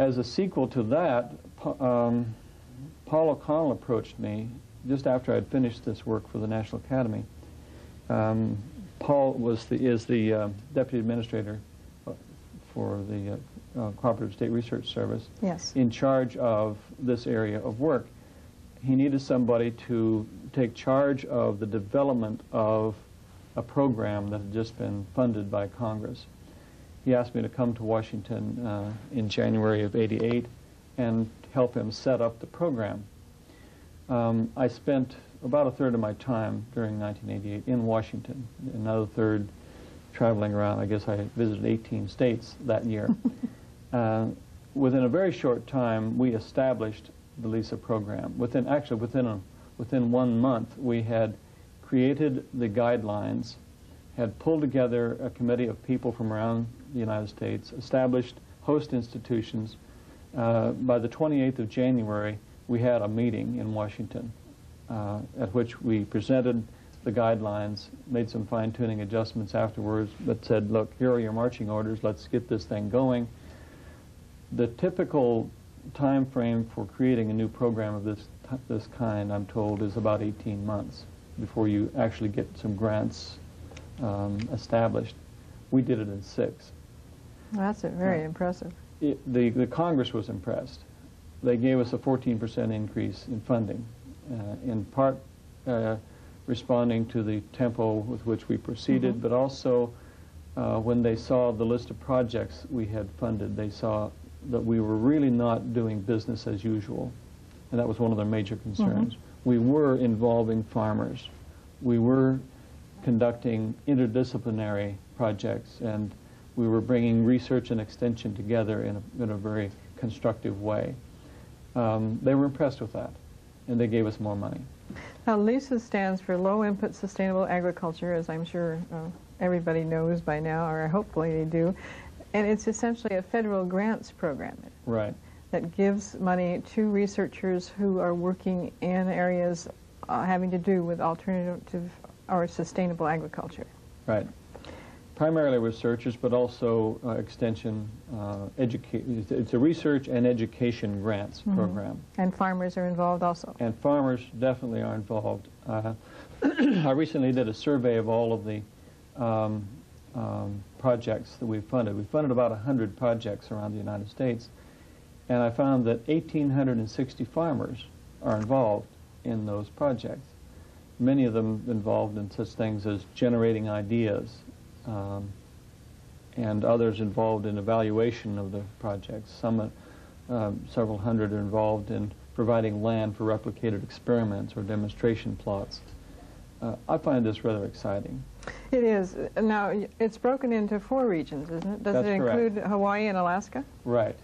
as a sequel to that, Paul O'Connell approached me just after I'd finished this work for the National Academy. Paul is the Deputy Administrator for the Cooperative State Research Service, yes, in charge of this area of work. He needed somebody to take charge of the development of a program that had just been funded by Congress. He asked me to come to Washington in January of '88 and help him set up the program. I spent about a third of my time during 1988 in Washington, another third traveling around. I guess I visited 18 states that year. Within a very short time, we established the LISA program. Within 1 month, we had created the guidelines, had pulled together a committee of people from around the United States, established host institutions. By the 28th of January, we had a meeting in Washington at which we presented the guidelines, made some fine-tuning adjustments afterwards, but said, look, here are your marching orders, let's get this thing going. The typical time frame for creating a new program of this kind, I'm told, is about 18 months before you actually get some grants established. We did it in 6. Well, that's very impressive. The Congress was impressed. They gave us a 14% increase in funding, in part responding to the tempo with which we proceeded, but also when they saw the list of projects we had funded, they saw that we were really not doing business as usual, and that was one of their major concerns. We were involving farmers. We were conducting interdisciplinary projects, and we were bringing research and extension together in a very constructive way. They were impressed with that, and they gave us more money. Now, LISA stands for Low Input Sustainable Agriculture, as I'm sure everybody knows by now, or hopefully they do. And it's essentially a federal grants program. Right. That gives money to researchers who are working in areas having to do with alternative or sustainable agriculture. Right. Primarily researchers, but also extension, it's a research and education grants program. And farmers are involved also. And farmers definitely are involved. I recently did a survey of all of the projects that we've funded. We funded about 100 projects around the United States, and I found that 1,860 farmers are involved in those projects. Many of them involved in such things as generating ideas, and others involved in evaluation of the projects. Some, several hundred, are involved in providing land for replicated experiments or demonstration plots. I find this rather exciting. It is. Now, it's broken into 4 regions, isn't it? Does That's it include correct. Hawaii and Alaska? Right.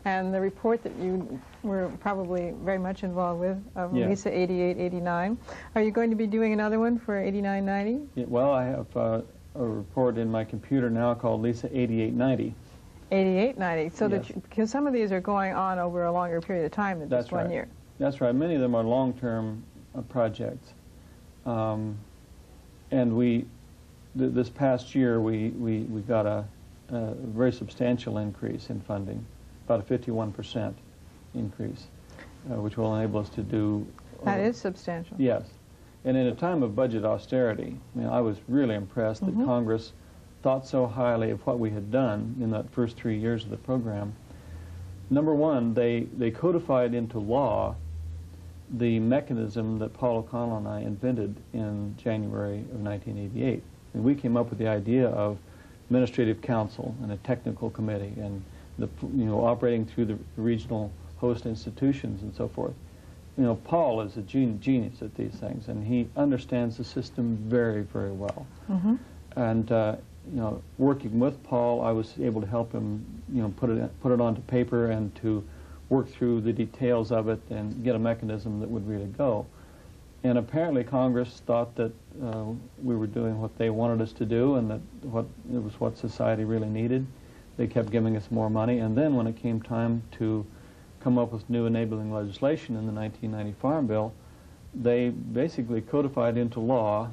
And the report that you were probably very much involved with, of LISA 88-89, are you going to be doing another one for 89-90? Yeah, well, I have a report in my computer now called LISA 88-90. 88-90, so yes. because some of these are going on over a longer period of time than just 1 year. That's right. Many of them are long-term projects. And this past year, we got a very substantial increase in funding, about a 51% increase, which will enable us to do... That is substantial. Yes. And in a time of budget austerity, I mean, I was really impressed that Congress thought so highly of what we had done in that first 3 years of the program. Number one, they codified into law the mechanism that Paul O'Connell and I invented in January of 1988. And we came up with the idea of administrative council and a technical committee and operating through the regional host institutions and so forth. You know, Paul is a genius at these things, and he understands the system very, very well. And working with Paul, I was able to help him, put it onto paper and to work through the details of it and get a mechanism that would really go. And apparently Congress thought that we were doing what they wanted us to do, and that it was what society really needed. They kept giving us more money, and then when it came time to come up with new enabling legislation in the 1990 Farm Bill, they basically codified into law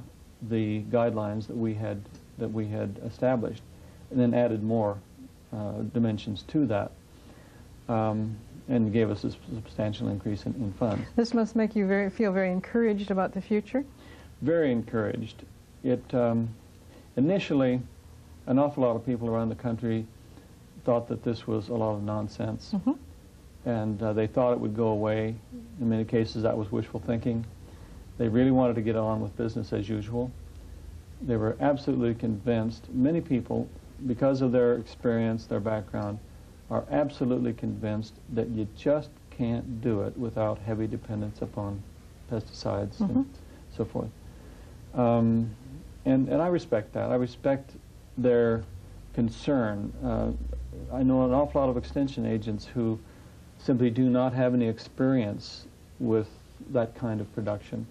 the guidelines that we had established, and then added more dimensions to that. and gave us a substantial increase in funds. This must make you feel very encouraged about the future? Very encouraged. It initially, an awful lot of people around the country thought that this was a lot of nonsense, and they thought it would go away. In many cases, that was wishful thinking. They really wanted to get on with business as usual. They were absolutely convinced. Many people, because of their experience, their background, are absolutely convinced that you just can't do it without heavy dependence upon pesticides and so forth. And I respect that. I respect their concern. I know an awful lot of extension agents who simply do not have any experience with that kind of production.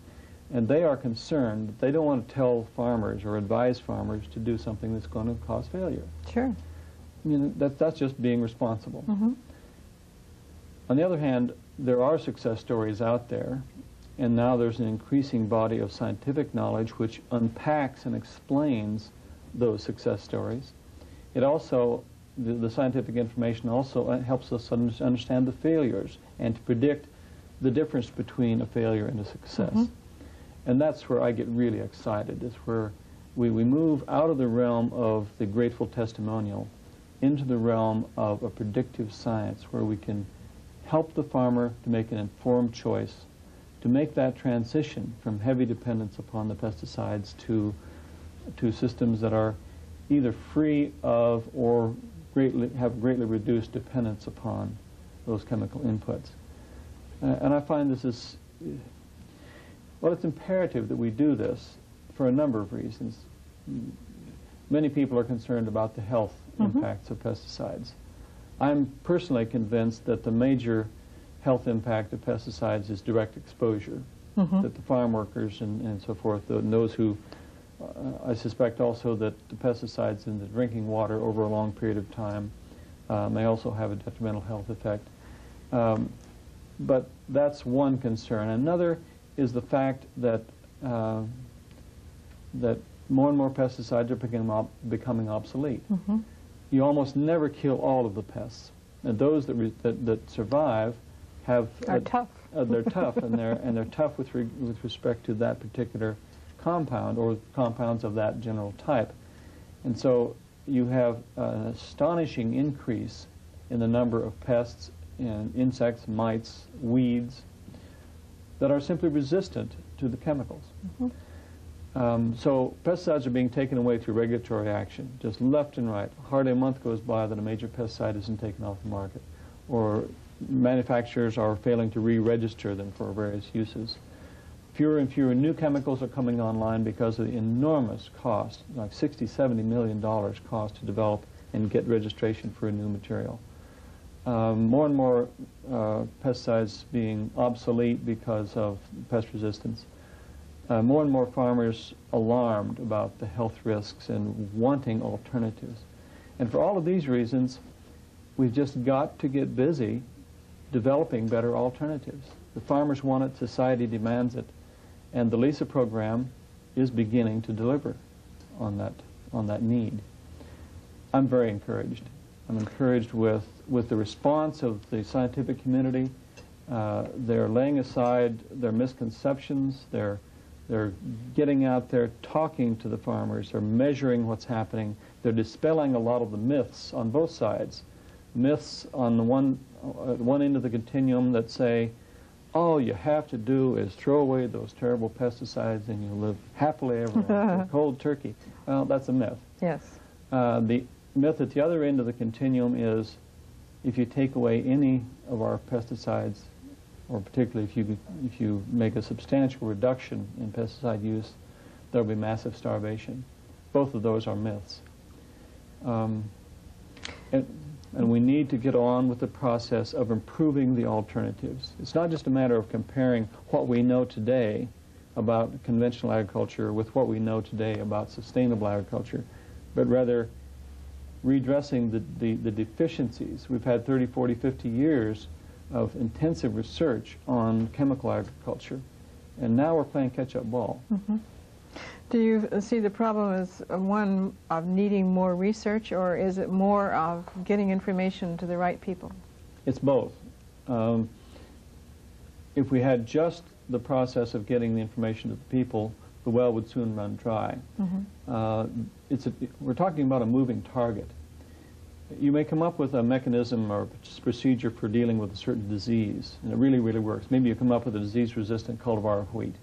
And they are concerned. They don't want to tell farmers or advise farmers to do something that's going to cause failure. Sure. I mean, that's just being responsible. On the other hand, there are success stories out there, and now there's an increasing body of scientific knowledge which unpacks and explains those success stories. It also, the scientific information also helps us understand the failures and to predict the difference between a failure and a success. And that's where I get really excited. It's where we move out of the realm of the grateful testimonial into the realm of a predictive science where we can help the farmer to make an informed choice, to make that transition from heavy dependence upon the pesticides to systems that are either free of or have greatly reduced dependence upon those chemical inputs. And I find this is, well, it's imperative that we do this for a number of reasons. Many people are concerned about the health impacts of pesticides. I'm personally convinced that the major health impact of pesticides is direct exposure, that the farm workers and so forth, and those who, I suspect also that the pesticides in the drinking water over a long period of time may also have a detrimental health effect. But that's one concern. Another is the fact that that more and more pesticides are becoming obsolete. You almost never kill all of the pests, and those that survive are tough. They're tough, and they're tough with respect to that particular compound or compounds of that general type. And so you have an astonishing increase in the number of pests and insects, mites, weeds that are simply resistant to the chemicals. So pesticides are being taken away through regulatory action, just left and right. Hardly a month goes by that a major pesticide isn't taken off the market, or manufacturers are failing to re-register them for various uses. Fewer and fewer new chemicals are coming online because of the enormous cost, like $60–70 million cost to develop and get registration for a new material. More and more pesticides being obsolete because of pest resistance. More and more farmers alarmed about the health risks and wanting alternatives. And for all of these reasons, we've just got to get busy developing better alternatives. The farmers want it, society demands it, and the LISA program is beginning to deliver on that need. I'm very encouraged. I'm encouraged with the response of the scientific community. They're laying aside their misconceptions. They're getting out there talking to the farmers. They're measuring what's happening. They're dispelling a lot of the myths on both sides. Myths on the one end of the continuum that say, all you have to do is throw away those terrible pesticides and you'll live happily ever after. Cold turkey. Well, that's a myth. Yes. The myth at the other end of the continuum is if you take away any of our pesticides, or particularly if you make a substantial reduction in pesticide use, there'll be massive starvation. Both of those are myths. And we need to get on with the process of improving the alternatives. It's not just a matter of comparing what we know today about conventional agriculture with what we know today about sustainable agriculture, but rather redressing the deficiencies. We've had 30, 40, 50 years of intensive research on chemical agriculture, and now we're playing catch-up ball. Do you see the problem as one of needing more research, or is it more of getting information to the right people? It's both. If we had just the process of getting the information to the people, the well would soon run dry. We're talking about a moving target. You may come up with a mechanism or procedure for dealing with a certain disease, and it really, really works. Maybe you come up with a disease-resistant cultivar of wheat.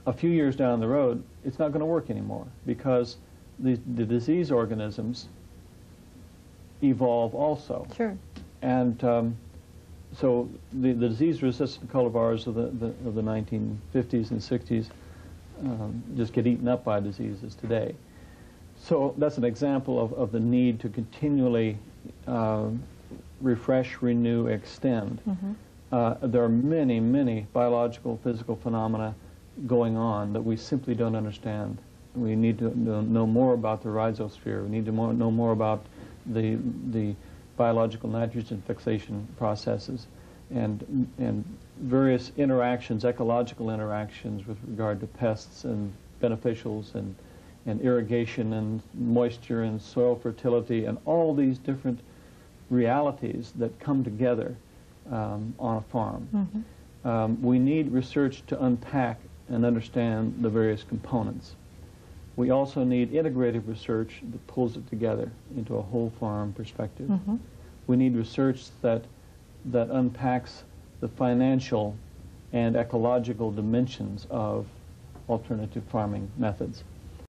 A few years down the road, it's not going to work anymore because the disease organisms evolve also. Sure. And so the disease-resistant cultivars of the 1950s and 60s just get eaten up by diseases today. So that's an example of the need to continually refresh, renew, extend. There are many, many biological, physical phenomena going on that we simply don't understand. We need to know more about the rhizosphere. We need to know more about the biological nitrogen fixation processes and various interactions, ecological interactions with regard to pests and beneficials and irrigation and moisture and soil fertility and all these different realities that come together on a farm. We need research to unpack and understand the various components. We also need integrative research that pulls it together into a whole farm perspective. We need research that unpacks the financial and ecological dimensions of alternative farming methods.